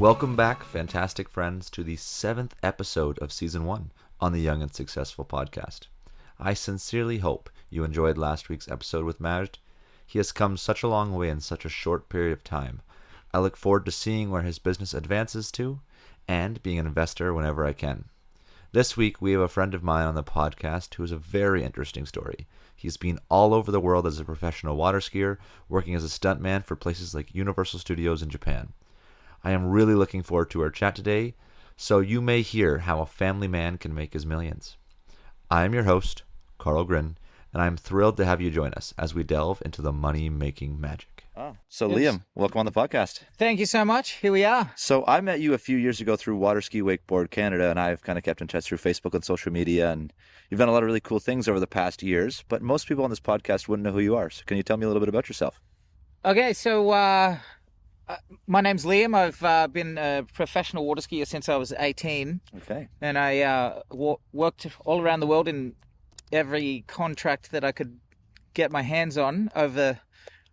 Welcome back, fantastic friends, to the 7th episode of Season 1 on the Young and Successful podcast. I sincerely hope you enjoyed last week's episode with Majd. He has come such a long way in such a short period of time. I look forward to seeing where his business advances to and being an investor whenever I can. This week, we have a friend of mine on the podcast who has a very interesting story. He's been all over the world as a professional water skier, working as a stuntman for places like Universal Studios in Japan. I am really looking forward to our chat today, so you may hear how a family man can make his millions. I am your host, Carl Grin, and I'm thrilled to have you join us as we delve into the money-making magic. So Liam, welcome on the podcast. Thank you so much. Here we are. So I met you a few years ago through Water Ski Wakeboard Canada, and I've kind of kept in touch through Facebook and social media, and you've done a lot of really cool things over the past years, but most people on this podcast wouldn't know who you are. So can you tell me a little bit about yourself? Okay, so my name's Liam. I've been a professional water skier since I was 18. Okay. And I worked all around the world in every contract that I could get my hands on over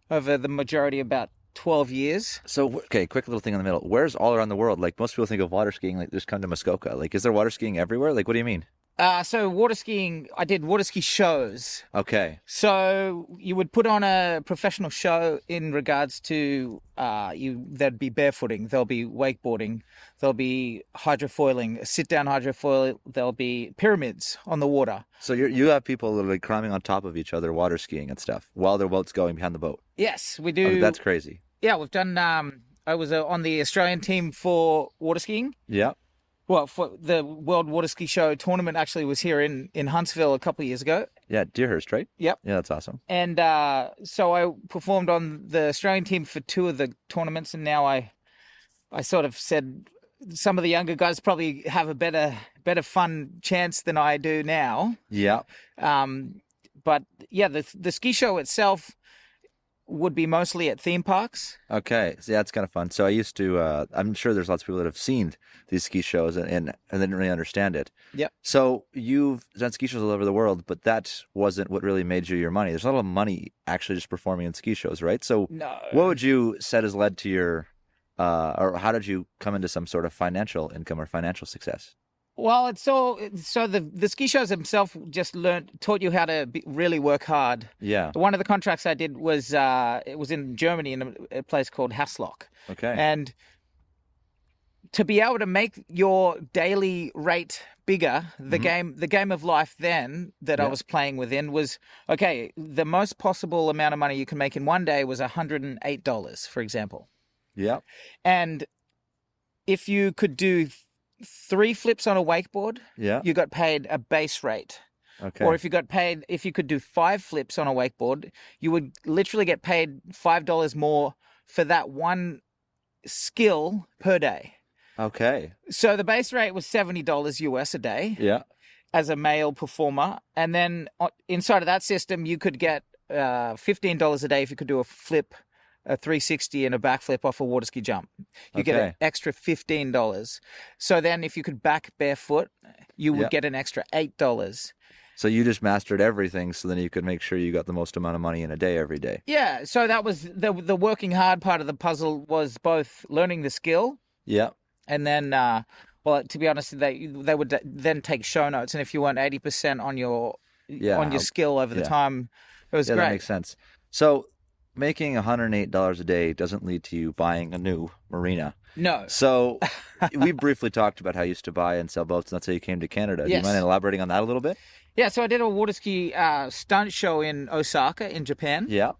the majority, about 12 years. So, okay, quick little thing in the middle. Where's all around the world? Like, most people think of water skiing, like, just come to Muskoka. Like, is there water skiing everywhere? Like, what do you mean? So water skiing, I did water ski shows. Okay. So you would put on a professional show in regards to there'd be barefooting, there'll be wakeboarding, there'll be hydrofoiling, sit-down hydrofoil, there'll be pyramids on the water. So you have people literally climbing on top of each other, water skiing and stuff, while their boat's going behind the boat. Yes, we do. Oh, that's crazy. Yeah, we've done. I was on the Australian team for water skiing. Yeah. Well, for the World Water Ski Show tournament actually was here in Huntsville a couple of years ago. Yeah, Deerhurst, right? Yep. Yeah, that's awesome. And so I performed on the Australian team for 2 of the tournaments, and now I sort of said some of the younger guys probably have a better fun chance than I do now. Yeah. But yeah, the ski show itself would be mostly at theme parks. Okay, so yeah, it's kind of fun. So I used to, I'm sure there's lots of people that have seen these ski shows and they didn't really understand it. Yep. So you've done ski shows all over the world, but that wasn't what really made you your money. There's not a lot of money actually just performing in ski shows, right? So No. What would you said has led to your, or how did you come into some sort of financial income or financial success? Well, it's so the ski shows themselves just taught you how to really work hard. Yeah. One of the contracts I did was it was in Germany in a place called Haslock. Okay. And to be able to make your daily rate bigger, the game of life then that I was playing within was, okay, the most possible amount of money you can make in one day was $108, for example. Yeah. And if you could do 3 flips on a wakeboard, you got paid a base rate. Okay. Or if you could do 5 flips on a wakeboard, you would literally get paid $5 more for that one skill per day. Okay. So the base rate was $70 US a day. Yeah. As a male performer. And then inside of that system, you could get $15 a day if you could do a flip, a 360 and a backflip off a water ski jump. You get an extra $15. So then if you could back barefoot, you would get an extra $8. So you just mastered everything so then you could make sure you got the most amount of money in a day every day. Yeah. So that was the working hard part of the puzzle, was both learning the skill. Yeah. And then, well, to be honest, they would then take show notes. And if you weren't 80% on your skill over the time, it was great. That makes sense. So making $108 a day doesn't lead to you buying a new marina. No. So we briefly talked about how you used to buy and sell boats, and that's how you came to Canada. Do you mind elaborating on that a little bit? Yeah, so I did a water ski stunt show in Osaka in Japan. Yeah.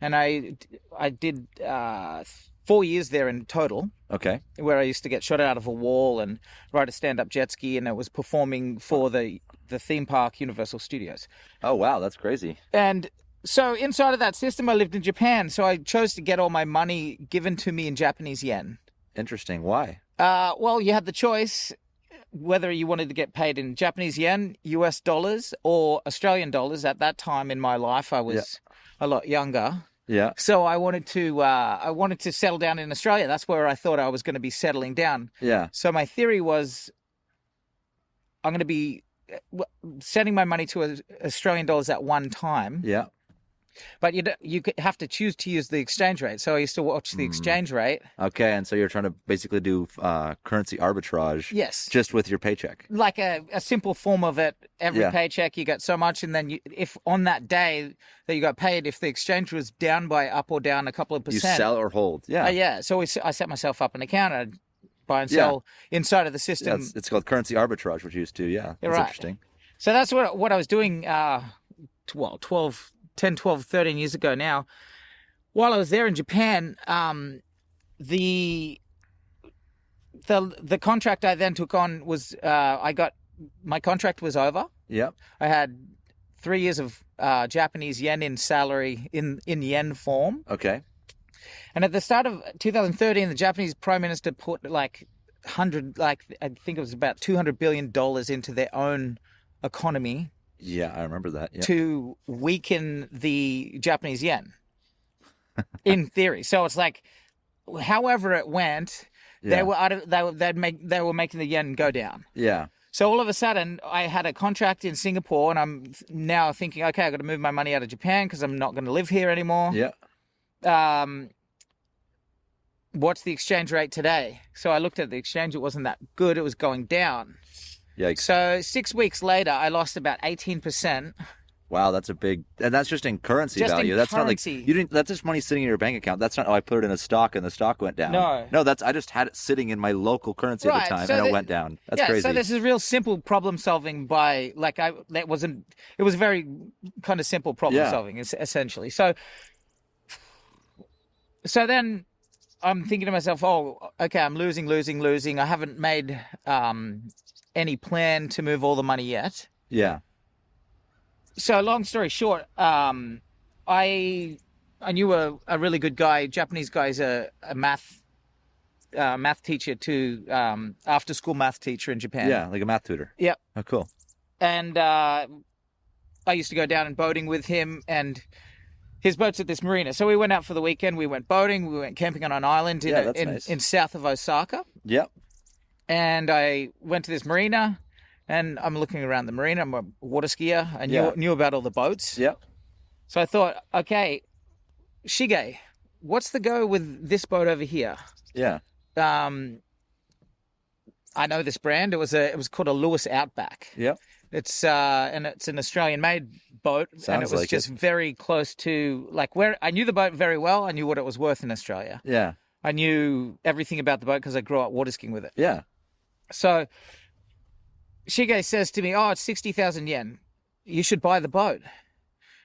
And I did 4 years there in total. Okay. Where I used to get shot out of a wall and ride a stand-up jet ski, and it was performing for the theme park Universal Studios. Oh, wow, that's crazy. And so inside of that system, I lived in Japan, so I chose to get all my money given to me in Japanese yen. Interesting. Why? Well, you had the choice whether you wanted to get paid in Japanese yen, US dollars, or Australian dollars. At that time in my life, I was a lot younger. Yeah. So I wanted to settle down in Australia. That's where I thought I was going to be settling down. Yeah. So my theory was I'm going to be sending my money to Australian dollars at one time. Yeah. But you have to choose to use the exchange rate. So I used to watch the exchange rate. Okay, and so you're trying to basically do currency arbitrage. Yes. Just with your paycheck. Like a simple form of it. Every Yeah. paycheck you get so much, and then if on that day that you got paid, if the exchange was down by up or down a couple of You percent, sell or hold. Yeah. yeah. So I set myself up an account. I'd buy and sell inside of the system. Yeah, it's called currency arbitrage, which you used to. Yeah, You're that's right. interesting. So that's what I was doing, 10, 12, 13 years ago now. While I was there in Japan, the contract I then took on was, my contract was over. Yep. I had 3 years of Japanese yen in salary in yen form. Okay. And at the start of 2013, the Japanese Prime Minister put I think it was about $200 billion into their own economy. Yeah, I remember that. Yeah. To weaken the Japanese yen, in theory. So it's like, however it went, they were making the yen go down. Yeah. So all of a sudden, I had a contract in Singapore, and I'm now thinking, okay, I got to move my money out of Japan because I'm not going to live here anymore. Yeah. What's the exchange rate today? So I looked at the exchange; it wasn't that good. It was going down. Yikes. So 6 weeks later, I lost about 18%. Wow, that's a big, and that's just in currency Just in value. That's currency. not like you didn't. That's just money sitting in your bank account. That's not. Oh, I put it in a stock and the stock went down. No, that's I just had it sitting in my local currency at the time and it went down. That's crazy. So this is real simple problem solving by it was very kind of simple problem solving essentially. So then I'm thinking to myself, oh, okay, I'm losing. I haven't made any plan to move all the money yet. Yeah. So long story short, I knew a really good guy, Japanese guy's a math teacher to after school math teacher in Japan. Yeah, like a math tutor. Yep. Oh, cool. And I used to go down and boating with him, and his boat's at this marina. So we went out for the weekend. We went boating. We went camping on an island in south of Osaka. Yep. And I went to this marina, and I'm looking around the marina. I'm a water skier. I knew about all the boats. Yep. So I thought, okay, Shige, what's the go with this boat over here? Yeah. I know this brand. It was called a Lewis Outback. Yep. It's and it's an Australian-made boat, and it was just very close to where I knew the boat very well. I knew what it was worth in Australia. Yeah. I knew everything about the boat because I grew up water skiing with it. Yeah. So Shige says to me, "Oh, it's 60,000 yen. You should buy the boat."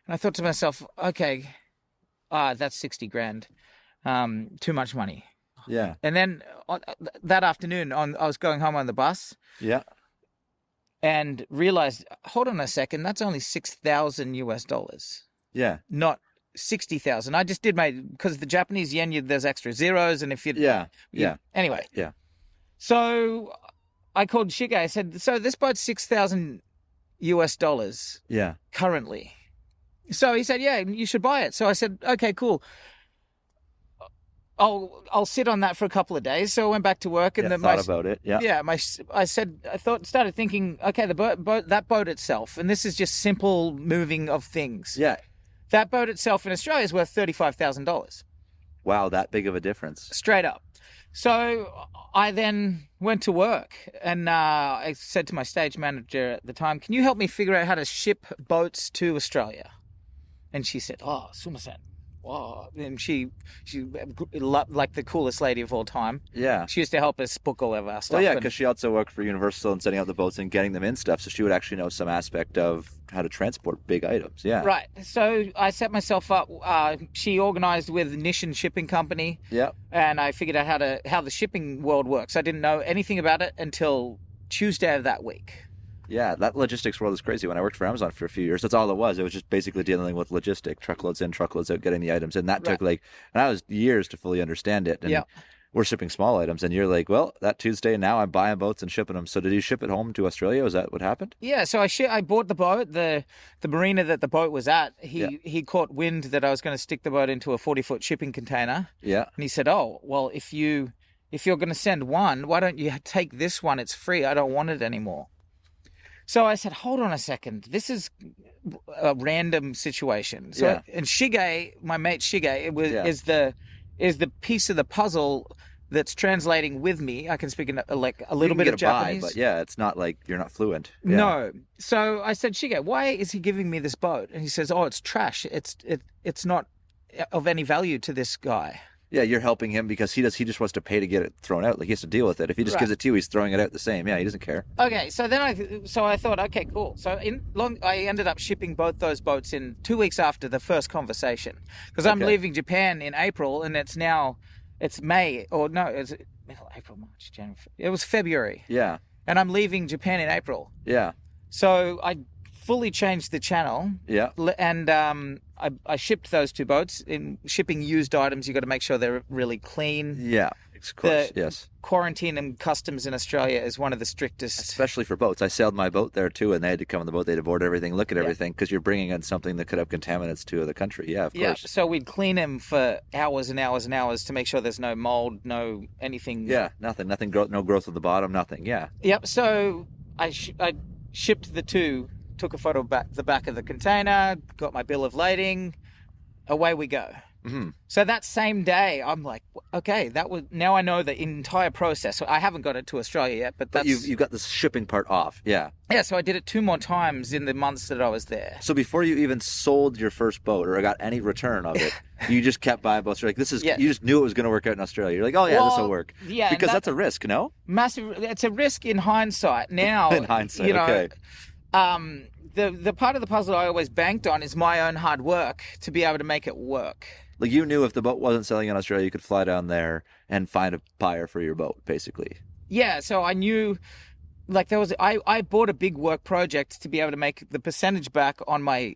And I thought to myself, "Okay, that's 60 grand. Too much money." Yeah. And then that afternoon, I was going home on the bus. Yeah. And realized, hold on a second, that's only $6,000. Yeah. Not 60,000. I just did because the Japanese yen, there's extra zeros, and if you anyway. Yeah. So I called Shige. I said, so this boat's $6,000. Yeah. Currently. So he said, yeah, you should buy it. So I said, okay, cool. I'll sit on that for a couple of days. So I went back to work and thought about it. Yeah. Yeah. Started thinking, okay, that boat itself, and this is just simple moving of things. Yeah. That boat itself in Australia is worth $35,000. Wow, that big of a difference. Straight up. So I then went to work, and I said to my stage manager at the time, can you help me figure out how to ship boats to Australia? And she said, oh, sumimasen. Wow. And she like the coolest lady of all time. Yeah. She used to help us book all of our stuff. Well, yeah, because she also worked for Universal and setting up the boats and getting them in stuff, so she would actually know some aspect of how to transport big items. Yeah. Right. So I set myself up. She organized with Nishin Shipping Company. Yep. And I figured out how the shipping world works. I didn't know anything about it until Tuesday of that week. Yeah, that logistics world is crazy. When I worked for Amazon for a few years, that's all it was. It was just basically dealing with logistic, truckloads in, truckloads out, getting the items. And that took and that was years to fully understand it. And we're shipping small items. And you're like, well, that Tuesday now I'm buying boats and shipping them. So did you ship it home to Australia? Was that what happened? Yeah, so I bought the boat. The marina that the boat was at, he caught wind that I was going to stick the boat into a 40-foot shipping container. Yeah. And he said, oh, well, if you're going to send one, why don't you take this one? It's free. I don't want it anymore. So I said, hold on a second. This is a random situation. So, and Shige, my mate Shige, is the piece of the puzzle that's translating with me. I can speak like a little bit of Japanese, but it's not like you're not fluent. No. So I said, Shige, why is he giving me this boat? And he says, oh, it's trash. It's not of any value to this guy. Yeah, you're helping him because he just wants to pay to get it thrown out. Like, he has to deal with it. If he just gives it to you, he's throwing it out the same. Yeah, he doesn't care. Okay, so then I thought, okay, cool. So I ended up shipping both those boats in 2 weeks after the first conversation, because I'm leaving Japan in April, and it's May, or no, it's April, March, January. It was February. Yeah. And I'm leaving Japan in April. Yeah. So I fully changed the channel. Yeah. And I shipped those two boats. In shipping used items, you got to make sure they're really clean. Yeah, of course. Yes. Quarantine and customs in Australia is one of the strictest. Especially for boats. I sailed my boat there too, and they had to come on the boat. They had to board everything, look at everything, because you're bringing in something that could have contaminants to the country. Yeah, of course. So we'd clean them for hours and hours and hours to make sure there's no mold, no anything. Yeah, nothing, no growth at the bottom, nothing. Yeah. Yep. So I shipped the two. Took a photo of the back of the container, got my bill of lading, away we go. Mm-hmm. So that same day, I'm like, okay, now I know the entire process. So I haven't got it to Australia yet, but you got the shipping part off. Yeah. Yeah. So I did it 2 more times in the months that I was there. So before you even sold your first boat or got any return of it, you just kept buying boats. You're like, you just knew it was going to work out in Australia. You're like, oh yeah, this will work. Yeah. Because that's a risk, no? Massive. It's a risk in hindsight. Now, in hindsight, okay. The part of the puzzle I always banked on is my own hard work to be able to make it work. Like, you knew if the boat wasn't selling in Australia, you could fly down there and find a buyer for your boat, basically. Yeah, so I knew, like, I bought a big work project to be able to make the percentage back on my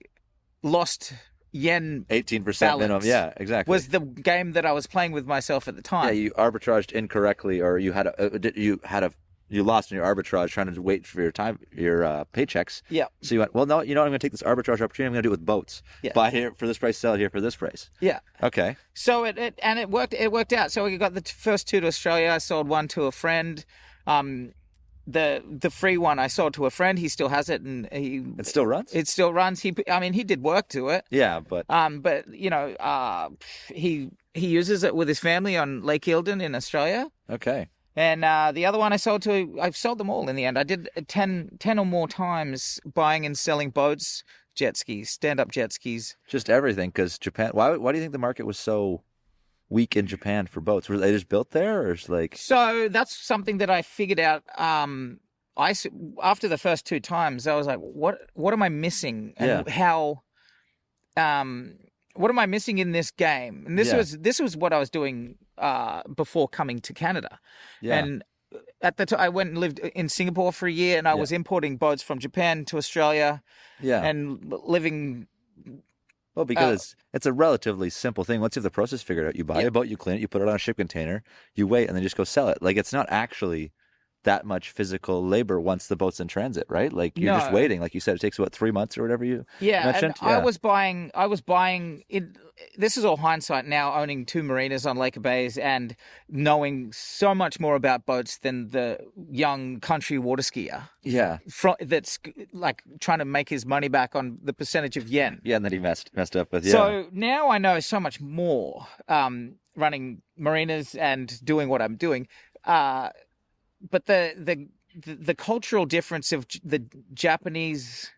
lost yen 18% minimum. Yeah, exactly. Was the game that I was playing with myself at the time. Yeah, you arbitraged incorrectly, or you lost in your arbitrage trying to wait for your paychecks. Yeah. So you went, well, no, I'm going to take this arbitrage opportunity. I'm going to do it with boats. Yeah. Buy here for this price, sell here for this price. Yeah. Okay. So it worked. It worked out. So we got the first two to Australia. I sold one to a friend. The free one I sold to a friend. He still has it, and it still runs. It still runs. He did work to it. Yeah, but he uses it with his family on Lake Eildon in Australia. Okay. And the other one I've sold them all in the end. I did 10 or more times buying and selling boats, jet skis, stand-up jet skis. Just everything, because Japan, why do you think the market was so weak in Japan for boats? Were they just built there, or is like... So that's something that I figured out. After the first 2 times, I was like, what am I missing? And how... what am I missing in this game? And this was what I was doing before coming to Canada. Yeah. And at the time, I went and lived in Singapore for a year, and I was importing boats from Japan to Australia. Yeah. And living. Well, because it's a relatively simple thing. Once you have the process figured out, you buy a boat, you clean it, you put it on a ship container, you wait, and then just go sell it. Like, it's not actually that much physical labor once the boat's in transit, right? Like, you're just waiting. Like you said, it takes 3 months or whatever you mentioned. And I was buying it. This is all hindsight now, owning 2 marinas on Lake Bays and knowing so much more about boats than the young country water skier. Yeah. That's like trying to make his money back on the percentage of yen. Yeah, and then he messed up with, So now I know so much more running marinas and doing what I'm doing. But the cultural difference of the Japanese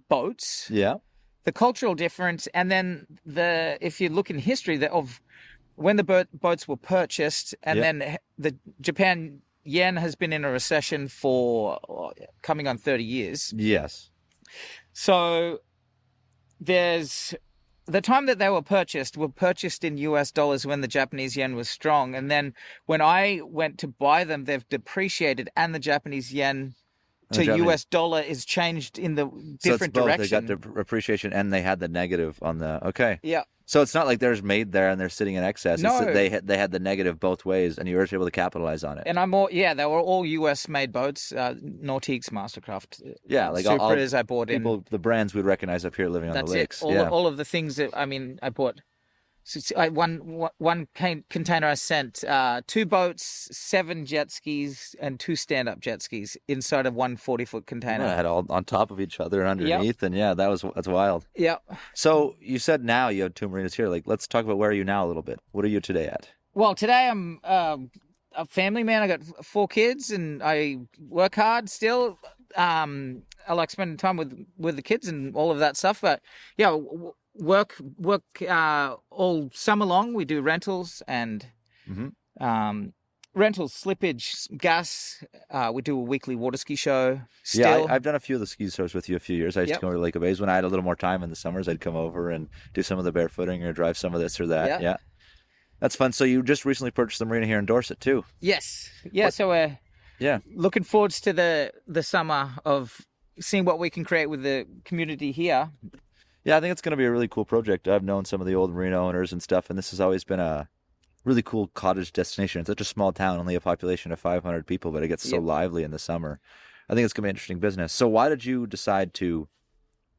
boats, the cultural difference, and then if you look in history of when the boats were purchased, and then the Japan yen has been in a recession for coming on 30 years. Yes. So there's the time that they were purchased in US dollars when the Japanese yen was strong. And then when I went to buy them, they've depreciated, and the Japanese yen to US dollar is changed in the different direction. They got the appreciation, and they had the negative on the, okay. Yeah. So it's not like they're made there and they're sitting in excess. No. It's that they had the negative both ways, and you were able to capitalize on it. And they were all US made boats, Nautiques, Mastercraft. Yeah, like Supras I bought the brands we'd recognize up here living on the lakes. All of the things that, I bought One container I sent 2 boats, 7 jet skis, and 2 stand-up jet skis inside of one 40-foot container. I had all on top of each other and underneath, and yeah, that's wild. Yeah. So you said now you have 2 marinas here. Like, let's talk about where are you now a little bit. What are you today at? Well, today I'm a family man. I got 4 kids, and I work hard still. I like spending time with the kids and all of that stuff. But yeah, work all summer long. We do rentals and rentals, slippage, gas. We do a weekly water ski show. Still. Yeah, I've done a few of the ski shows with you a few years. I used to come over to Lake of Bays when I had a little more time in the summers. I'd come over and do some of the barefooting or drive some of this or that. Yeah. That's fun. So you just recently purchased the marina here in Dorset too? Yes. Yeah. So we're looking forward to the summer of seeing what we can create with the community here. Yeah, I think it's going to be a really cool project. I've known some of the old marina owners and stuff, and this has always been a really cool cottage destination. It's such a small town, only a population of 500 people, but it gets so lively in the summer. I think it's going to be an interesting business. So why did you decide to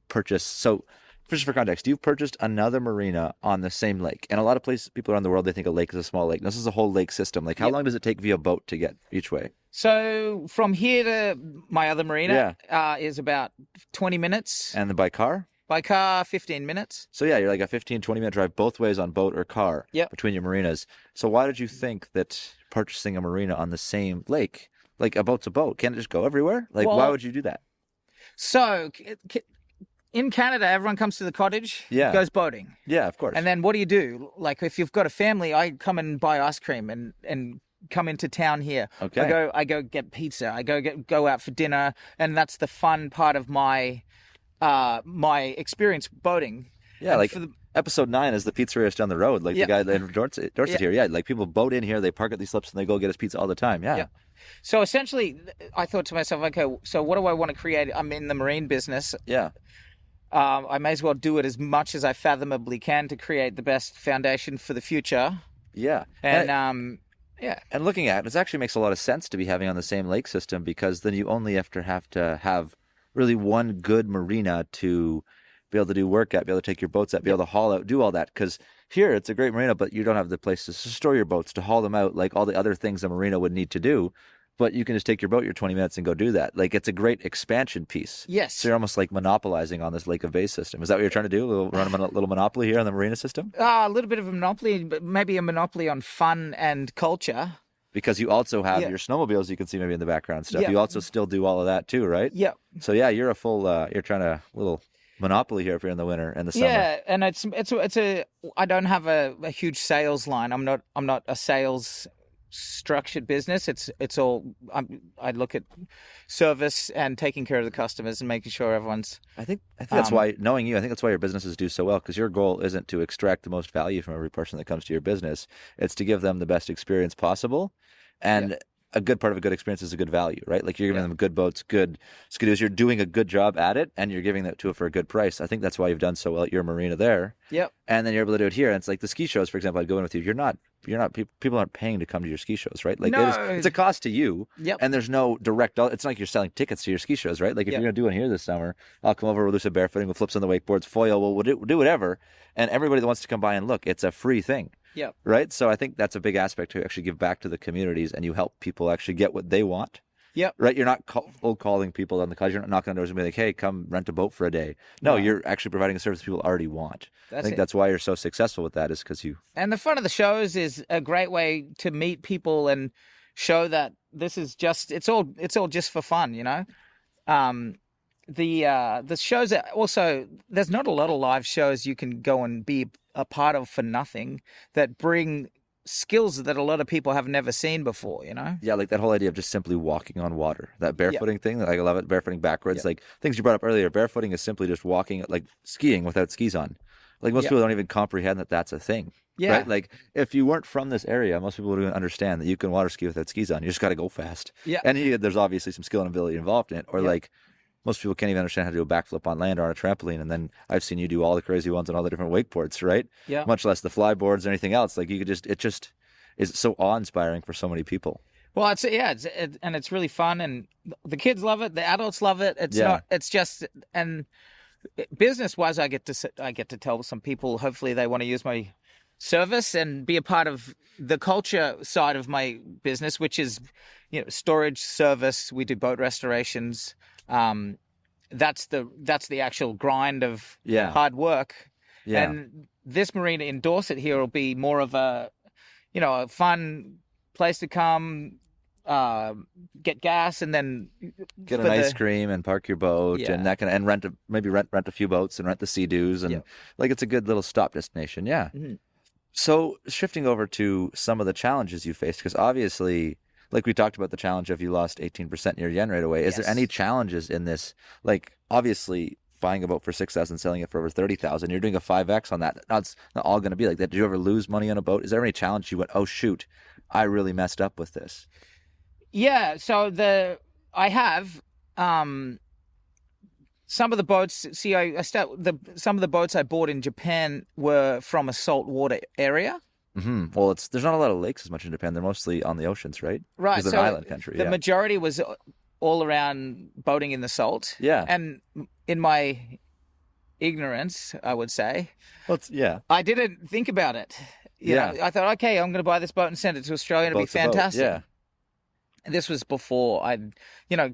purchase? So just for context, you've purchased another marina on the same lake. And a lot of places, people around the world, they think a lake is a small lake. This is a whole lake system. Like, how long does it take via boat to get each way? So from here to my other marina is about 20 minutes. And then by car? By car, 15 minutes. So yeah, you're like a 15, 20-minute drive both ways on boat or car between your marinas. So why did you think that purchasing a marina on the same lake, like a boat's a boat, can't it just go everywhere? Like, why would you do that? So in Canada, everyone comes to the cottage, goes boating. Yeah, of course. And then what do? Like if you've got a family, I come and buy ice cream and come into town here. Okay. I go get pizza. I go out for dinner, and that's the fun part of my experience boating. Yeah, and like episode 9 is the pizzeria down the road. Like the guy in Dorset here. Yeah, like people boat in here, they park at these slips, and they go get us pizza all the time. Yeah. So essentially, I thought to myself, okay, so what do I want to create? I'm in the marine business. Yeah. I may as well do it as much as I fathomably can to create the best foundation for the future. Yeah. And And looking at it, it actually makes a lot of sense to be having on the same lake system, because then you only have to have really one good marina to be able to do work at, be able to take your boats at, be able to haul out, do all that. Because here it's a great marina, but you don't have the place to store your boats, to haul them out, like all the other things a marina would need to do. But you can just take your boat, your 20 minutes, and go do that. Like, it's a great expansion piece. Yes. So you're almost like monopolizing on this Lake of Bays system. Is that what you're trying to do? Run a little monopoly here on the marina system? A little bit of a monopoly, but maybe a monopoly on fun and culture. Because you also have your snowmobiles you can see maybe in the background stuff. You also still do all of that too, right? Yeah. So yeah, you're a full, you're trying to little monopoly here if you're in the winter and the summer. Yeah, and I don't have a huge sales line. I'm not a sales structured business. It's all I look at service and taking care of the customers and making sure everyone's. I think that's why, knowing you, I think that's why your businesses do so well, because your goal isn't to extract the most value from every person that comes to your business. It's to give them the best experience possible, and a good part of a good experience is a good value, right? Like you're giving them good boats, good skidoos. You're doing a good job at it, and you're giving that to it for a good price. I think that's why you've done so well at your marina there. Yep. And then you're able to do it here. And it's like the ski shows, for example, I'd go in with you. You're not. People aren't paying to come to your ski shows, right? Like it's a cost to you. Yep. And there's no direct. It's not like you're selling tickets to your ski shows, right? Like if you're gonna do one here this summer, I'll come over, we'll do some barefooting, we'll flip some of the wakeboards, foil, we'll do whatever. And everybody that wants to come by and look, it's a free thing. Yeah. Right. So I think that's a big aspect to actually give back to the communities, and you help people actually get what they want. Yep. Right. You're not cold calling people on the cottage. You're not knocking on doors and be like, hey, come rent a boat for a day. No, you're actually providing a service people already want. I think that's why you're so successful with that, is because you. And the fun of the shows is a great way to meet people and show that this is just, it's all just for fun, you know? The shows are also, there's not a lot of live shows you can go and be a part of for nothing that bring skills that a lot of people have never seen before, you know? Yeah, like that whole idea of just simply walking on water, that barefooting thing, like I love it, barefooting backwards, like things you brought up earlier. Barefooting is simply just walking, like skiing without skis on. Like most people don't even comprehend that that's a thing. Yeah. Right? Like if you weren't from this area, most people wouldn't understand that you can water ski without skis on. You just got to go fast. Yeah. And there's obviously some skill and ability involved in it. Or like most people can't even understand how to do a backflip on land or on a trampoline. And then I've seen you do all the crazy ones on all the different wakeboards, right? Yeah. Much less the flyboards or anything else. Like you could it just is so awe-inspiring for so many people. Well, it's really fun, and the kids love it. The adults love it. It's just, and business-wise, I get to tell some people. Hopefully, they want to use my service and be a part of the culture side of my business, which is, storage, service. We do boat restorations. That's the actual grind of hard work. Yeah. And this marina in Dorset here will be more of a fun place to come, get gas, and then get an ice cream and park your boat and that kind of, and rent a few boats and rent the Sea-Doos and like it's a good little stop destination. Yeah. Mm-hmm. So shifting over to some of the challenges you faced, because obviously, like we talked about the challenge of you lost 18% in your yen right away. Is there any challenges in this? Like obviously buying a boat for 6,000, selling it for over 30,000, you're doing a 5x on that. It's not all going to be like that. Did you ever lose money on a boat? Is there any challenge you went, oh shoot, I really messed up with this? Yeah, so I have some of the boats. See, some of the boats I bought in Japan were from a saltwater area. Mm-hmm. Well, there's not a lot of lakes as much in Japan. They're mostly on the oceans, right? Right. It's an island country. The majority was all around boating in the salt. Yeah. And in my ignorance, I would say, I didn't think about it. You know, I thought, okay, I'm going to buy this boat and send it to Australia. It'll be fantastic. Yeah. This was before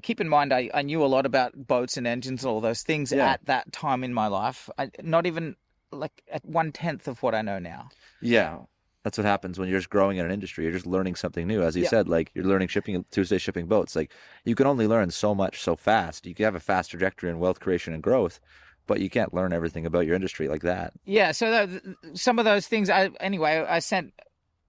keep in mind, I knew a lot about boats and engines and all those things at that time in my life. Not even like at 1/10 of what I know now. Yeah. That's what happens when you're just growing in an industry. You're just learning something new. As you said, like you're learning Tuesday shipping boats. Like you can only learn so much so fast. You can have a fast trajectory in wealth creation and growth, but you can't learn everything about your industry like that. Yeah. So some of those things, I sent,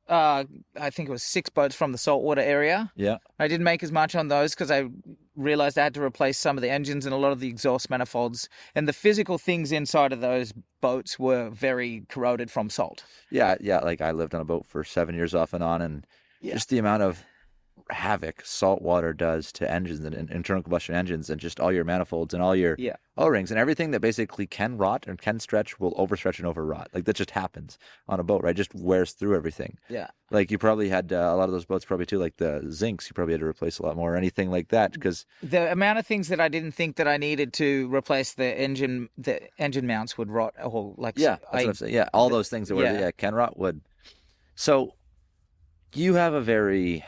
I think it was 6 boats from the saltwater area. Yeah. I didn't make as much on those because I realized I had to replace some of the engines and a lot of the exhaust manifolds, and the physical things inside of those boats were very corroded from salt. Yeah. Like I lived on a boat for 7 years off and on, and just the amount of havoc salt water does to engines and internal combustion engines and just all your manifolds and all your O-rings and everything that basically can rot and can stretch will overstretch and overrot. Like that just happens on a boat, right? Just wears through everything. Yeah. Like you probably had a lot of those boats probably too, like the zincs, you probably had to replace a lot more or anything like that because the amount of things that I didn't think that I needed to replace the engine mounts would rot. Or like that's what I'm saying. Yeah, all those things that can rot would. So you have a very,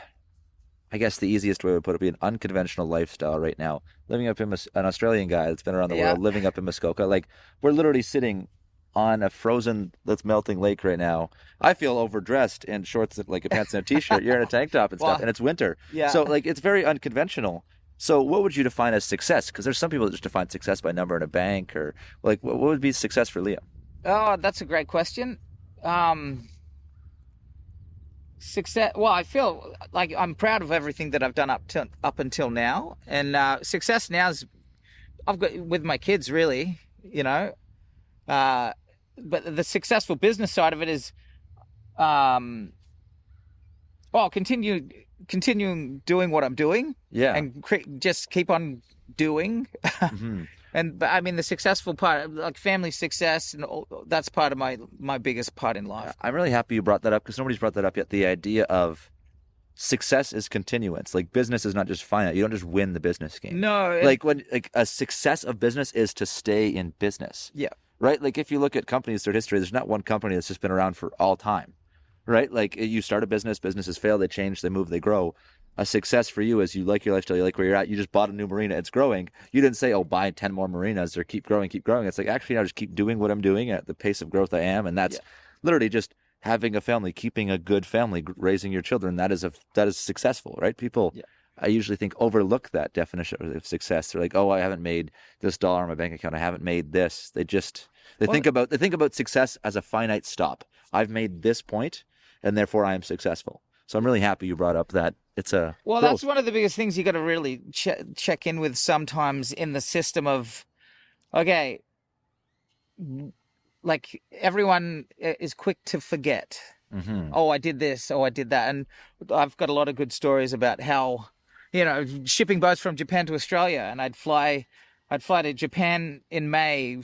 I guess the easiest way to put it would be an unconventional lifestyle right now. Living up in an Australian guy that's been around the world, living up in Muskoka. Like we're literally sitting on a frozen that's melting lake right now. I feel overdressed in shorts, like a pants and a t-shirt. You're in a tank top and stuff, and it's winter. Yeah. So like it's very unconventional. So what would you define as success? Because there's some people that just define success by number in a bank, or like what would be success for Liam? Oh, that's a great question. Success. Well, I feel like I'm proud of everything that I've done up until now, and success now is I've got with my kids, really. But the successful business side of it is, continuing doing what I'm doing, and just keep on doing. Mm-hmm. But I mean, the successful part, like family success, and that's part of my biggest part in life. I'm really happy you brought that up because nobody's brought that up yet. The idea of success is continuance. Like business is not just finite. You don't just win the business game. No. Like a success of business is to stay in business. Yeah. Right? Like if you look at companies through history, there's not one company that's just been around for all time. Right? Like you start a businesses fail, they change, they move, they grow. A success for you is you like your lifestyle, you like where you're at, you just bought a new marina, it's growing. You didn't say, buy 10 more marinas or keep growing. It's like, actually, now just keep doing what I'm doing at the pace of growth I am. And that's literally just having a family, keeping a good family, raising your children. That is successful, right? People, I usually think, overlook that definition of success. They're like, I haven't made this dollar in my bank account. I haven't made this. They think about success as a finite stop. I've made this point, and therefore I am successful. So I'm really happy you brought up that it's a... Well, that's one of the biggest things you got to really check in with sometimes in the system of, okay, like everyone is quick to forget. Mm-hmm. I did this. I did that. And I've got a lot of good stories about how, shipping boats from Japan to Australia, and I'd fly to Japan in May,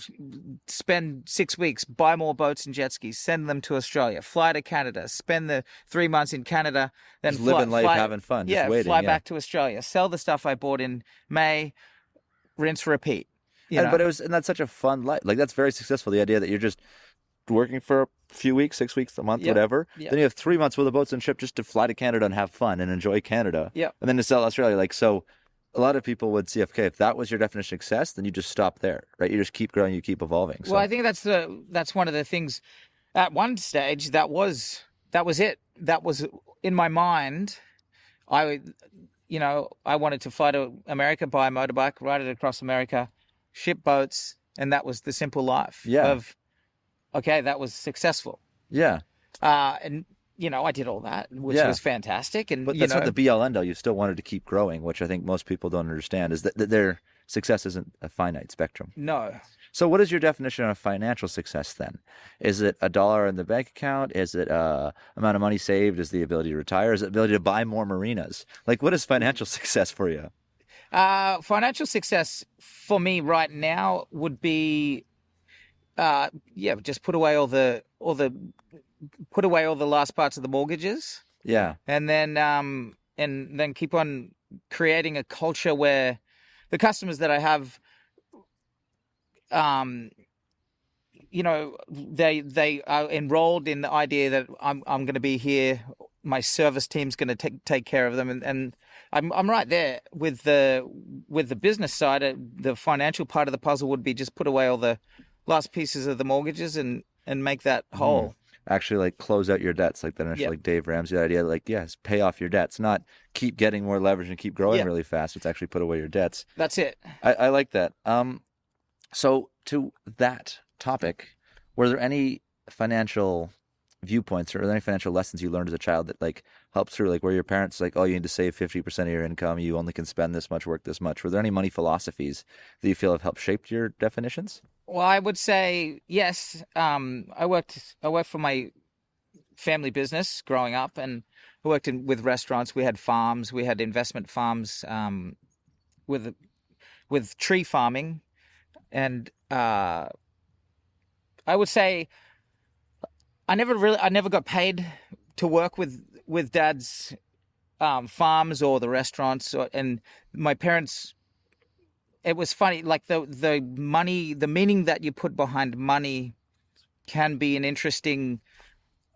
spend 6 weeks, buy more boats and jet skis, send them to Australia, fly to Canada, spend the 3 months in Canada, then just living life, having fun, just waiting. Fly back to Australia, sell the stuff I bought in May, rinse, repeat. And that's such a fun life. Like that's very successful. The idea that you're just working for a few weeks, 6 weeks, a month, Yep. whatever. Yep. Then you have 3 months with the boats and ship just to fly to Canada and have fun and enjoy Canada. Yep. And then to sell Australia. Like, so a lot of people would see, okay, if that was your definition of success, then you just stop there, right? You just keep growing, you keep evolving. So. Well, I think that's one of the things. At one stage, that was it. That was in my mind. I wanted to fly to America, buy a motorbike, ride it across America, ship boats, and that was the simple life. Yeah. Okay, that was successful. Yeah. And I did all that, which was fantastic. And but that's not the be all end all. You still wanted to keep growing, which I think most people don't understand, is that their success isn't a finite spectrum. No. So what is your definition of financial success then? Is it $1 in the bank account? Is it amount of money saved? Is the ability to retire? Is it the ability to buy more marinas? Like, what is financial success for you? Financial success for me right now would be, just put away all the last parts of the mortgages. Yeah. And then keep on creating a culture where the customers that I have, they are enrolled in the idea that I'm going to be here. My service team's going to take care of them, and I'm right there with the business side. The financial part of the puzzle would be just put away all the last pieces of the mortgages and make that whole. Actually, like, close out your debts, like that initial, like Dave Ramsey idea, like, yes, pay off your debts, not keep getting more leverage and keep growing really fast. It's actually put away your debts. That's it. I like that. So to that topic, were there any financial viewpoints or are there any financial lessons you learned as a child that like helped through, like, where your parents like, oh, you need to save 50% of your income, you only can spend this much, work this much? Were there any money philosophies that you feel have helped shape your definitions? Well, I would say yes. I worked for my family business growing up, and I worked with restaurants. We had farms. We had investment farms with tree farming, and I would say I never got paid to work with Dad's farms or the restaurants, and my parents. It was funny, like the money, the meaning that you put behind money can be an interesting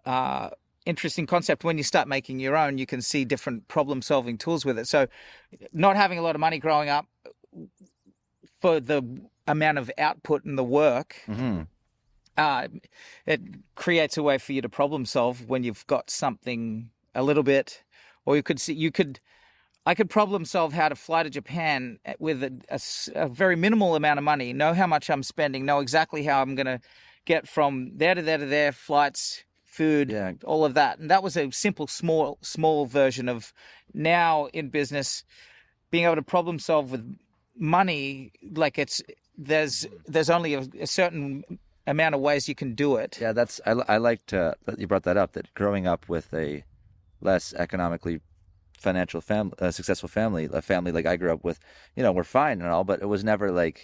concept. When you start making your own, you can see different problem-solving tools with it. So not having a lot of money growing up for the amount of output and the work, it creates a way for you to problem solve when you've got something a little bit, or I could problem solve how to fly to Japan with a very minimal amount of money, know how much I'm spending, know exactly how I'm going to get from there to there to there, flights, food, all of that. And that was a simple, small version of now in business, being able to problem solve with money. Like there's only a certain amount of ways you can do it. Yeah, I liked that you brought that up, that growing up with a less economically financial successful family, a family like I grew up with, we're fine and all, but it was never like,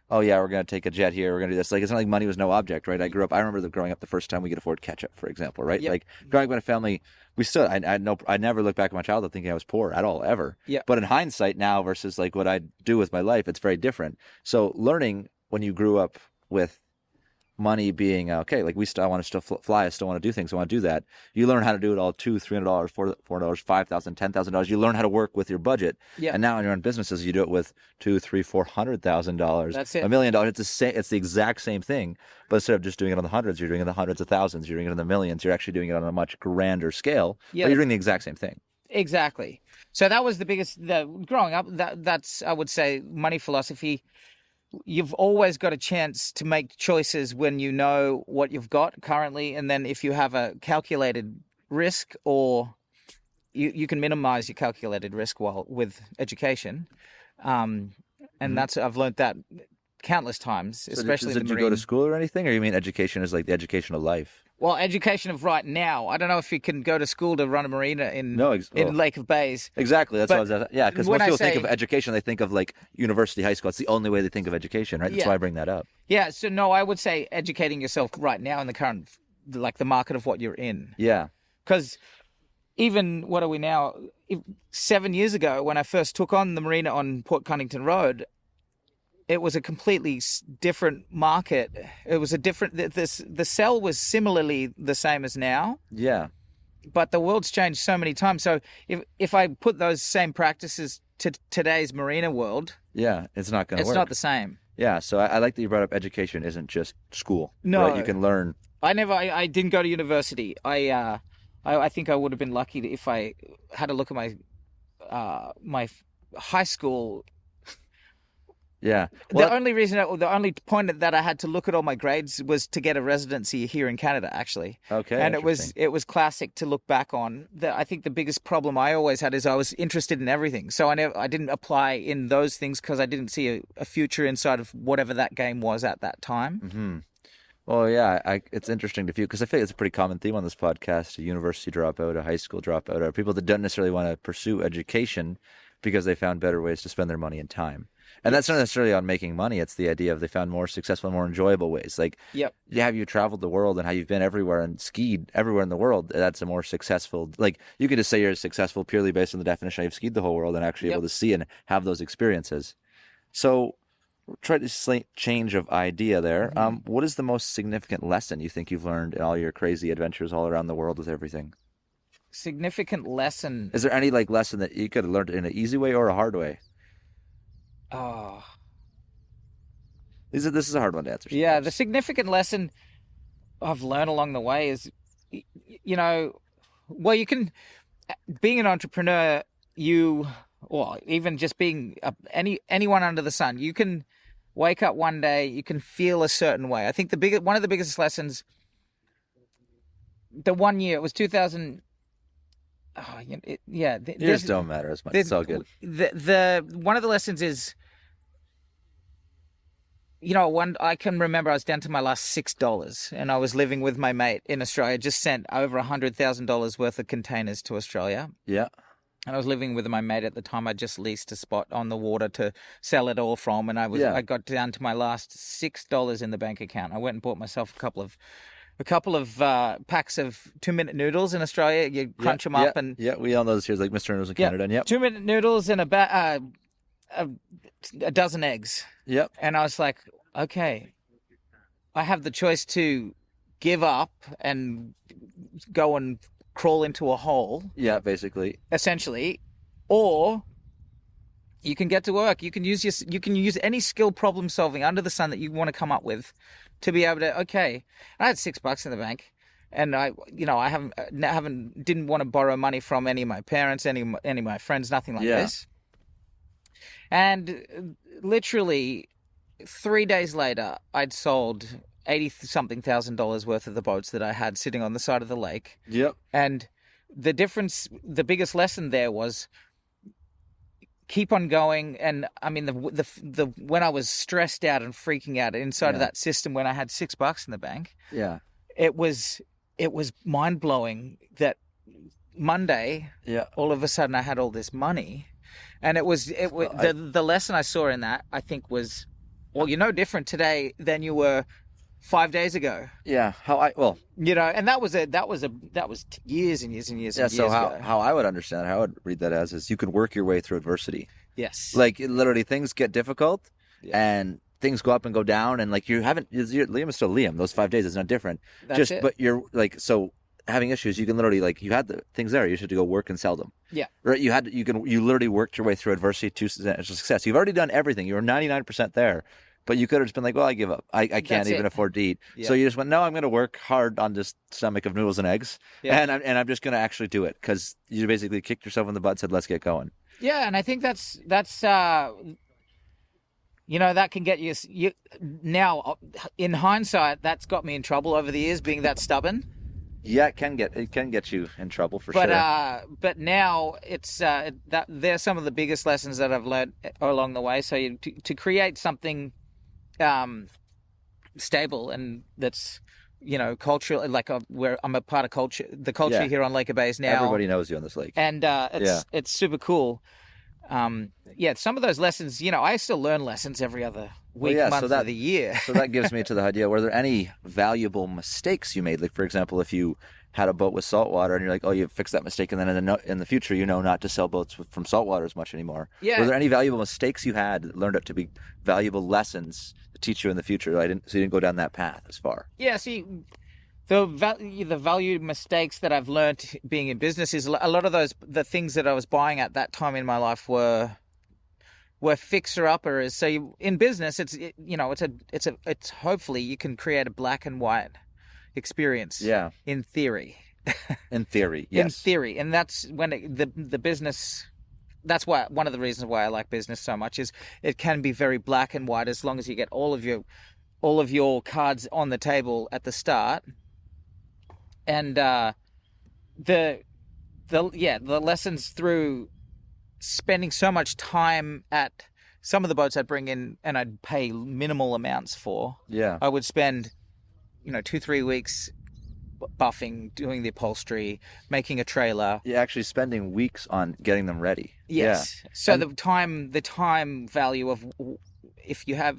oh yeah, we're going to take a jet here, we're going to do this. Like, it's not like money was no object, right? I remember growing up the first time we could afford ketchup, for example, right? Yep. Like, growing up in a family, I never look back at my childhood thinking I was poor at all, ever. Yep. But in hindsight now versus like what I do with my life, it's very different. So learning when you grew up with money being okay, like I want to still fly, I still want to do things, I want to do that. You learn how to do it all, $200, $300, $400, $5,000, $10,000. You learn how to work with your budget. Yeah. And now in your own businesses, you do it with $200,000, $300,000, That's it. $1 million. It's the exact same thing, but instead of just doing it on the hundreds, you're doing it in the hundreds of thousands. You're doing it in the millions. You're actually doing it on a much grander scale. Yeah. But you're doing the exact same thing. Exactly. So that was the biggest. Growing up, that's I would say money philosophy. You've always got a chance to make choices when you know what you've got currently, and then if you have a calculated risk, or you can minimize your calculated risk with education, and I've learned that countless times, especially. So did you go to school or anything, or you mean education is like the education of life? Well, education of right now. I don't know if you can go to school to run a marina in Lake of Bays. Exactly. That's what I was. Yeah, because most people think of education, they think of like university, high school. It's the only way they think of education, right? That's why I bring that up. Yeah. So no, I would say educating yourself right now in the current, like the market of what you're in. Yeah. Because even what are we now? 7 years ago, when I first took on the marina on Port Cunnington Road, it was a completely different market. It was a different. The sell was similarly the same as now. Yeah. But the world's changed so many times. So if I put those same practices to today's marina world, yeah, it's not going to work. It's not the same. Yeah. So I like that you brought up education isn't just school. No, right? You can learn. I didn't go to university. I think I would have been lucky if I had a look at my high school. Yeah. Well, the only point that I had to look at all my grades was to get a residency here in Canada, actually. Okay. And it was classic to look back on. I think the biggest problem I always had is I was interested in everything, so I didn't apply in those things because I didn't see a future inside of whatever that game was at that time. Mm-hmm. Well, yeah, it's interesting to view because I feel it's a pretty common theme on this podcast: a university dropout, a high school dropout, or people that don't necessarily want to pursue education because they found better ways to spend their money and time. And that's not necessarily on making money. It's the idea of they found more successful, more enjoyable ways. Like, have you traveled the world and how you've been everywhere and skied everywhere in the world? That's a more successful. Like, you could just say you're successful purely based on the definition you've skied the whole world and actually able to see and have those experiences. So, try to change of idea there. Mm-hmm. What is the most significant lesson you think you've learned in all your crazy adventures all around the world with everything? Significant lesson. Is there any lesson that you could have learned in an easy way or a hard way? Oh, this is a hard one to answer. Sometimes. Yeah, the significant lesson I've learned along the way is, you can, being an entrepreneur, even just being anyone under the sun, you can wake up one day, you can feel a certain way. I think one of the biggest lessons, the one year, it was 2000. Years don't matter as much. It's all good. One of the lessons is, I can remember I was down to my last $6, and I was living with my mate in Australia. Just sent over $100,000 worth of containers to Australia. Yeah. And I was living with my mate at the time. I just leased a spot on the water to sell it all from, and I got down to my last $6 in the bank account. I went and bought myself a couple of packs of 2-minute noodles in Australia. You crunch them up and we all know this here is like Mr. Noodles in Canada. And 2-minute noodles and a dozen eggs. Yep. And I was like, okay, I have the choice to give up and go and crawl into a hole. Yeah, basically. Essentially, or you can get to work. You can use any skill problem solving under the sun that you want to come up with to be able to. Okay, I had $6 in the bank, and I didn't want to borrow money from any of my parents, any of my friends, nothing like this. And literally 3 days later, I'd sold $80-something thousand worth of the boats that I had sitting on the side of the lake. Yep. And the difference, the biggest lesson there was keep on going. And I mean, the when I was stressed out and freaking out inside of that system, when I had $6 in the bank, it was mind blowing that Monday, all of a sudden I had all this money. And the lesson I saw in that, I think, was, well, you're no different today than you were 5 days ago. Yeah. And that was years and years and years. Yeah. So ago. how I would understand it, how I would read that as is you can work your way through adversity. Yes. Like literally things get difficult and things go up and go down. And like Liam is still Liam. Those 5 days is not different. That's it. But you're like, so having issues, you can literally you had the things there. You just had to go work and sell them. Yeah. Right. You literally worked your way through adversity to success. You've already done everything. You were 99% there, but you could have just been like, well, I give up. I can't even afford to eat. Yeah. So you just went, no, I'm going to work hard on this stomach of noodles and eggs. Yeah. And I'm just going to actually do it because you basically kicked yourself in the butt and said, let's get going. Yeah. And I think that's that can get you now in hindsight, that's got me in trouble over the years being that stubborn. Yeah, it can get you in trouble for sure. But now it's that they're some of the biggest lessons that I've learned along the way. So to create something stable and that's cultural, like where I'm a part of the culture here on Lake of Bays now. Everybody knows you on this lake, and it's super cool. Some of those lessons, I still learn lessons every other week, month of the year. So that gives me to the idea, were there any valuable mistakes you made? Like, for example, if you had a boat with salt water, and you're like, oh, you fixed that mistake, and then in the future, you know not to sell boats from salt water as much anymore. Yeah. Were there any valuable mistakes you had that learned up to be valuable lessons to teach you in the future? So you didn't go down that path as far. Yeah. See, the value mistakes that I've learned being in business is a lot of the things that I was buying at that time in my life were fixer-uppers. So in business, it's hopefully you can create a black and white experience. Yeah. In theory. In theory, yes. In theory, and that's when the business. That's why one of the reasons why I like business so much is it can be very black and white as long as you get all of your cards on the table at the start. And the lessons through spending so much time at some of the boats I'd bring in and I'd pay minimal amounts for. Yeah. I would spend, 2-3 weeks buffing, doing the upholstery, making a trailer. You're actually spending weeks on getting them ready. Yes. Yeah. So the time value of if you have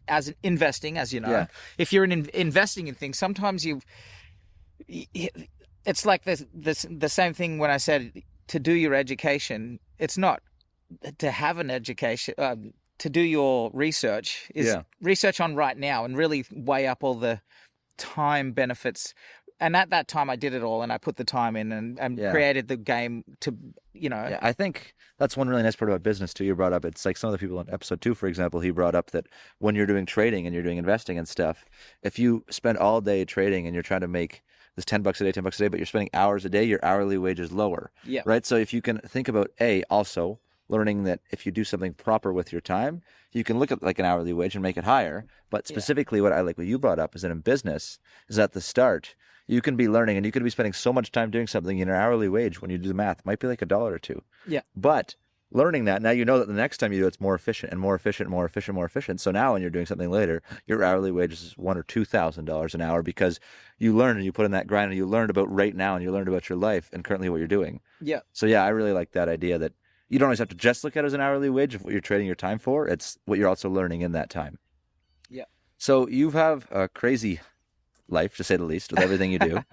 as investing, as you know, yeah. if you're investing in things, sometimes it's like the same thing when I said to do your education. It's not to have an education, to do your research is research on right now and really weigh up all the time benefits. And at that time I did it all and I put the time in and created the game to, Yeah, I think that's one really nice part about business too. You brought up, it's like some of the people in episode 2, for example, he brought up that when you're doing trading and you're doing investing and stuff, if you spend all day trading and you're trying to make this $10 a day, but you're spending hours a day, your hourly wage is lower. Yeah. Right. So if you can think about also learning that if you do something proper with your time, you can look at like an hourly wage and make it higher. But specifically what I like what you brought up is that in business is at the start, you can be learning and you could be spending so much time doing something in your hourly wage when you do the math, it might be like $1 or $2. Yeah. But learning that, now you know that the next time you do it's more efficient and more efficient, more efficient, more efficient. So now when you're doing something later, your hourly wage is $1,000 or $2,000 an hour because you learned and you put in that grind and you learned about right now and you learned about your life and currently what you're doing. Yeah. So yeah, I really like that idea that you don't always have to just look at it as an hourly wage of what you're trading your time for. It's what you're also learning in that time. Yeah. So you have a crazy life, to say the least, with everything you do.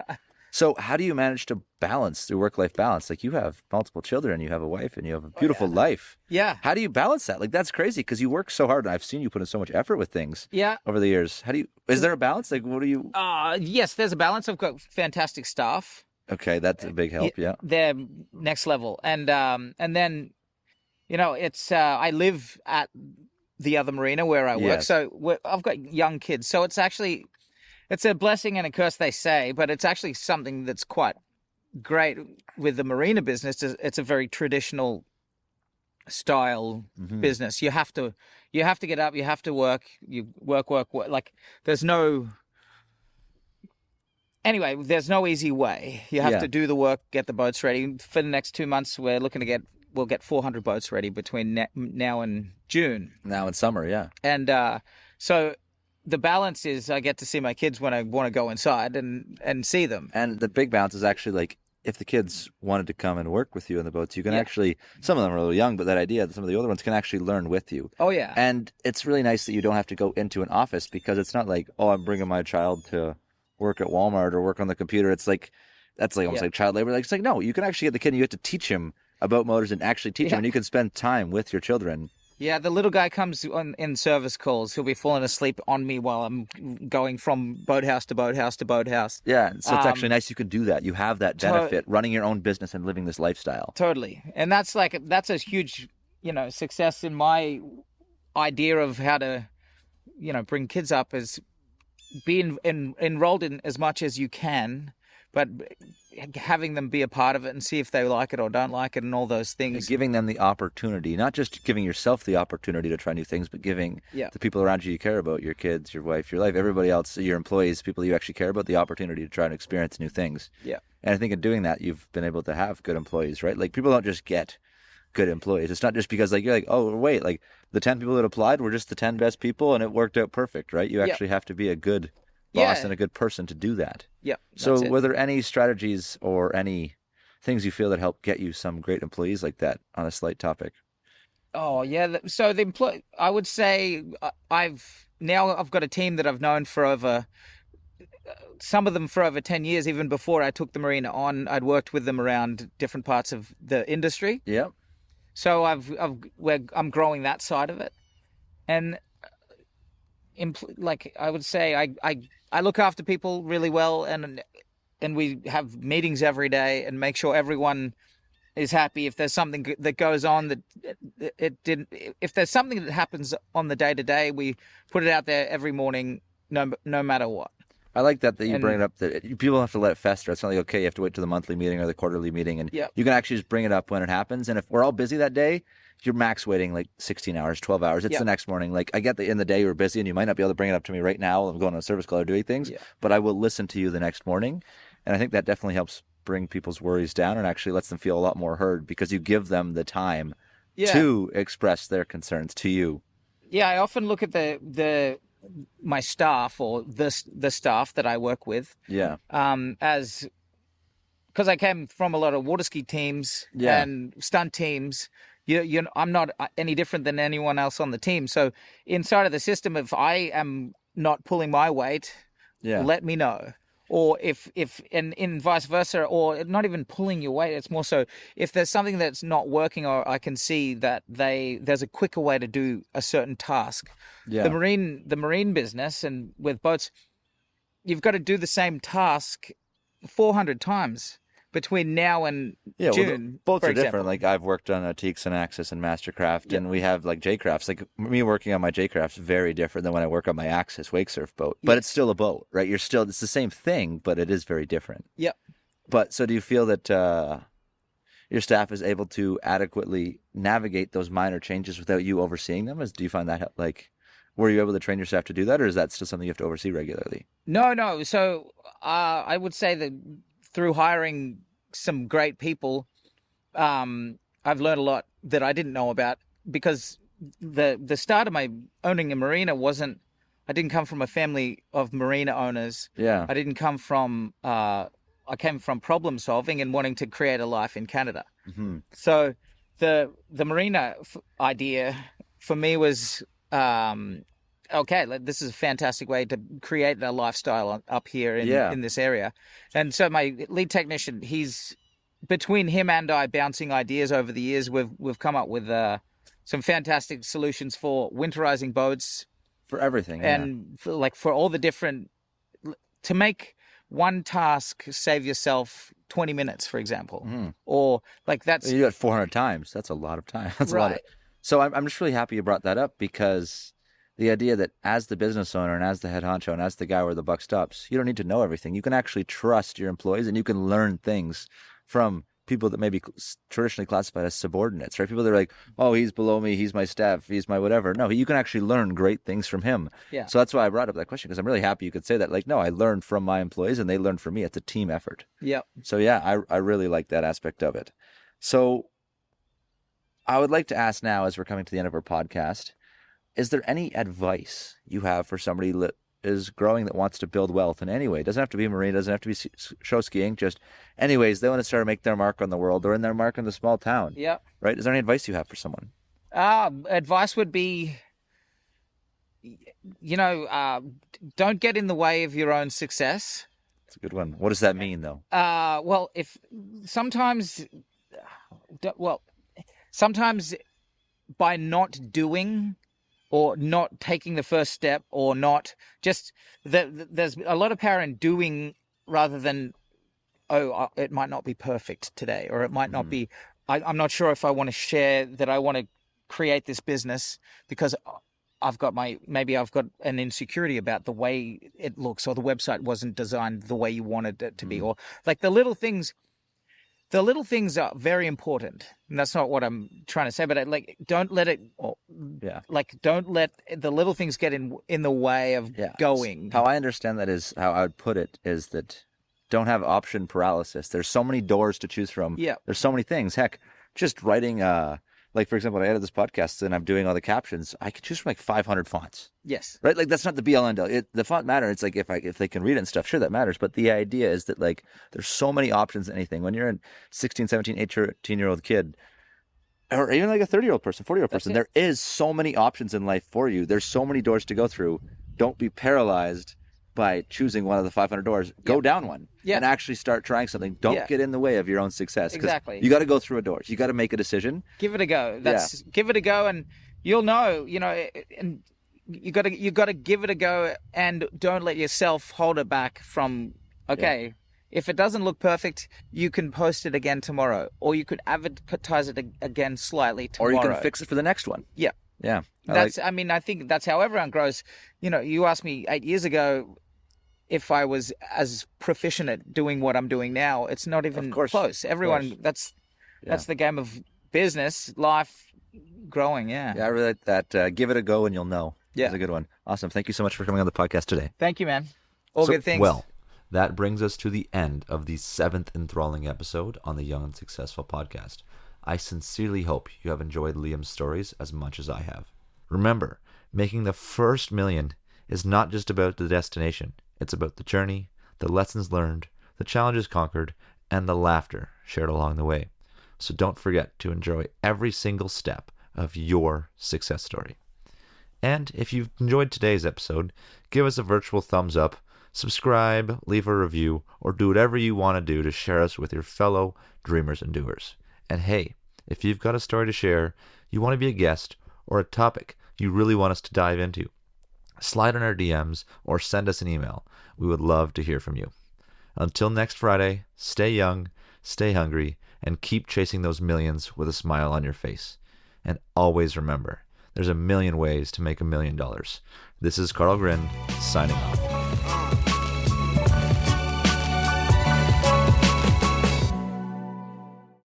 So how do you manage to balance your work-life balance? Like you have multiple children, you have a wife, and you have a beautiful life. Yeah. How do you balance that? Like that's crazy because you work so hard. And I've seen you put in so much effort with things over the years. Is there a balance? Like what do you? Yes, there's a balance. I've got fantastic staff. Okay, that's a big help. Yeah. They're next level. And then, it's, I live at the other marina where I work. Yes. So I've got young kids. So it's a blessing and a curse, they say, but it's actually something that's quite great with the marina business. It's a very traditional style business. You have to get up, you have to work, you work. Like there's no easy way. You have to do the work, get the boats ready. For the next 2 months, we're looking to we'll get 400 boats ready between now and June. Now in summer, yeah. And so the balance is I get to see my kids when I want to go inside and see them. And the big balance is actually like if the kids wanted to come and work with you in the boats, you can actually, some of them are a little young, but that idea that some of the older ones can actually learn with you. Oh, yeah. And it's really nice that you don't have to go into an office because it's not like, oh, I'm bringing my child to work at Walmart or work on the computer. It's like, that's like almost like child labor. Like, it's like, no, you can actually get the kid and you have to teach him about motors and actually teach him and you can spend time with your children. Yeah, the little guy comes in service calls. He'll be falling asleep on me while I'm going from boathouse to boathouse to boathouse. Yeah, so it's actually nice you can do that. You have that benefit, running your own business and living this lifestyle. Totally. And that's a huge, success in my idea of how to, bring kids up is being enrolled in as much as you can, but having them be a part of it and see if they like it or don't like it and all those things. Giving them the opportunity, not just giving yourself the opportunity to try new things, but giving the people around you care about, your kids, your wife, your life, everybody else, your employees, people you actually care about, the opportunity to try and experience new things. Yeah. And I think in doing that, you've been able to have good employees, right? Like people don't just get good employees. It's not just because like you're like, oh, wait, like the 10 people that applied were just the 10 best people and it worked out perfect, right? You actually have to be a good boss and a good person to do that. Yeah. So were there any strategies or any things you feel that help get you some great employees like that on a slight topic? Oh, yeah. So I would say I've got a team that I've known for over some of them for over 10 years. Even before I took the marina on, I'd worked with them around different parts of the industry. Yep. So I'm growing that side of it. And like I would say, I look after people really well, and we have meetings every day and make sure everyone is happy. If there's something that goes on that if there's something that happens on the day to day, we put it out there every morning, no matter what. I like that you bring it up, that people have to let it fester. It's not like, okay, you have to wait to the monthly meeting or the quarterly meeting, and you can actually just bring it up when it happens. And if we're all busy that day, you're max waiting like 16 hours, 12 hours. It's the next morning. Like, I get that in the day you're busy and you might not be able to bring it up to me right now. I'm going on a service call or doing things, but I will listen to you the next morning. And I think that definitely helps bring people's worries down and actually lets them feel a lot more heard, because you give them the time to express their concerns to you. Yeah, I often look at my staff, or the staff that I work with, as, because I came from a lot of water ski teams and stunt teams. I'm not any different than anyone else on the team. So inside of the system, if I am not pulling my weight, let me know. Or if in vice versa, or not even pulling your weight, it's more so if there's something that's not working, or I can see that there's a quicker way to do a certain task. Yeah. The marine business and with boats, you've got to do the same task 400 times between now and June. Well, boats are different. Like, I've worked on Teaks and Axis and Mastercraft, and we have like J-Crafts. Like, me working on my J-Craft's very different than when I work on my Axis wake surf boat. But it's still a boat, right? It's the same thing, but it is very different. Yep. But so do you feel that your staff is able to adequately navigate those minor changes without you overseeing them? Do you find that, like, were you able to train your staff to do that, or is that still something you have to oversee regularly? No. So I would say that through hiring some great people, I've learned a lot that I didn't know about, because the start of my owning a marina I didn't come from a family of marina owners. Yeah. I didn't come from, I came from problem solving and wanting to create a life in Canada. Mm-hmm. So the marina idea for me was, okay, this is a fantastic way to create a lifestyle up here in this area. And so my lead technician, between him and I bouncing ideas over the years, we've come up with some fantastic solutions for winterizing boats. For everything. And for all the different, to make one task save yourself 20 minutes, for example. Mm. Or like that's... You got 400 times. That's a lot of time. That's right. A lot so I'm just really happy you brought that up, because the idea that as the business owner and as the head honcho and as the guy where the buck stops, you don't need to know everything. You can actually trust your employees, and you can learn things from people that may be traditionally classified as subordinates, right? People that are like, oh, he's below me, he's my staff, he's my whatever. No, you can actually learn great things from him. Yeah. So that's why I brought up that question, because I'm really happy you could say that. Like, no, I learned from my employees and they learned from me. It's a team effort. Yeah. So yeah, I really like that aspect of it. So I would like to ask now, as we're coming to the end of our podcast, is there any advice you have for somebody that is growing, that wants to build wealth in any way? It doesn't have to be marine, doesn't have to be show skiing, just anyways, they want to start to make their mark on the world or in their mark in the small town. Yeah. Right? Is there any advice you have for someone? Advice would be, don't get in the way of your own success. That's a good one. What does that mean, though? Well, sometimes by not doing, or not taking the first step, or not just there's a lot of power in doing rather than, it might not be perfect today, or it might not be, I'm not sure if I want to share that I want to create this business because I've got an insecurity about the way it looks, or the website wasn't designed the way you wanted it to be, or like the little things are very important, and that's not what I'm trying to say. But don't let the little things get in the way of going. How I understand that is how I would put it is that don't have option paralysis. There's so many doors to choose from. Yeah, there's so many things. Heck, just writing. Like, for example, when I edit this podcast and I'm doing all the captions, I could choose from like 500 fonts. Yes. Right? Like, that's not the be-all, end-all. The font matter. It's like if they can read it and stuff, sure, that matters. But the idea is that, like, there's so many options in anything. When you're a 16, 17, 18-year-old kid, or even like a 30-year-old person, 40-year-old person, there is so many options in life for you. There's so many doors to go through. Don't be paralyzed by choosing one of the 500 doors, go down one and actually start trying something. Don't get in the way of your own success. Exactly. You got to go through a door. You got to make a decision. Give it a go. Give it a go, and you'll know. And you got to give it a go, and don't let yourself hold it back from. Okay. Yeah. If it doesn't look perfect, you can post it again tomorrow, or you could advertise it again slightly tomorrow, or you can fix it for the next one. Yeah. Yeah. I think that's how everyone grows. You asked me 8 years ago if I was as proficient at doing what I'm doing now. It's not even close. Everyone, that's the game of business, life, growing. Yeah. Yeah, I really like that. Give it a go and you'll know. Yeah. That's a good one. Awesome. Thank you so much for coming on the podcast today. Thank you, man. All good things. Well, that brings us to the end of the 7th enthralling episode on the Young and Successful podcast. I sincerely hope you have enjoyed Liam's stories as much as I have. Remember, making the first million is not just about the destination. It's about the journey, the lessons learned, the challenges conquered, and the laughter shared along the way. So don't forget to enjoy every single step of your success story. And if you've enjoyed today's episode, give us a virtual thumbs up, subscribe, leave a review, or do whatever you want to do to share us with your fellow dreamers and doers. And hey, if you've got a story to share, you want to be a guest, or a topic you really want us to dive into, slide on our DMs or send us an email. We would love to hear from you. Until next Friday, stay young, stay hungry, and keep chasing those millions with a smile on your face. And always remember, there's a million ways to make $1 million. This is Carl Grin, signing off.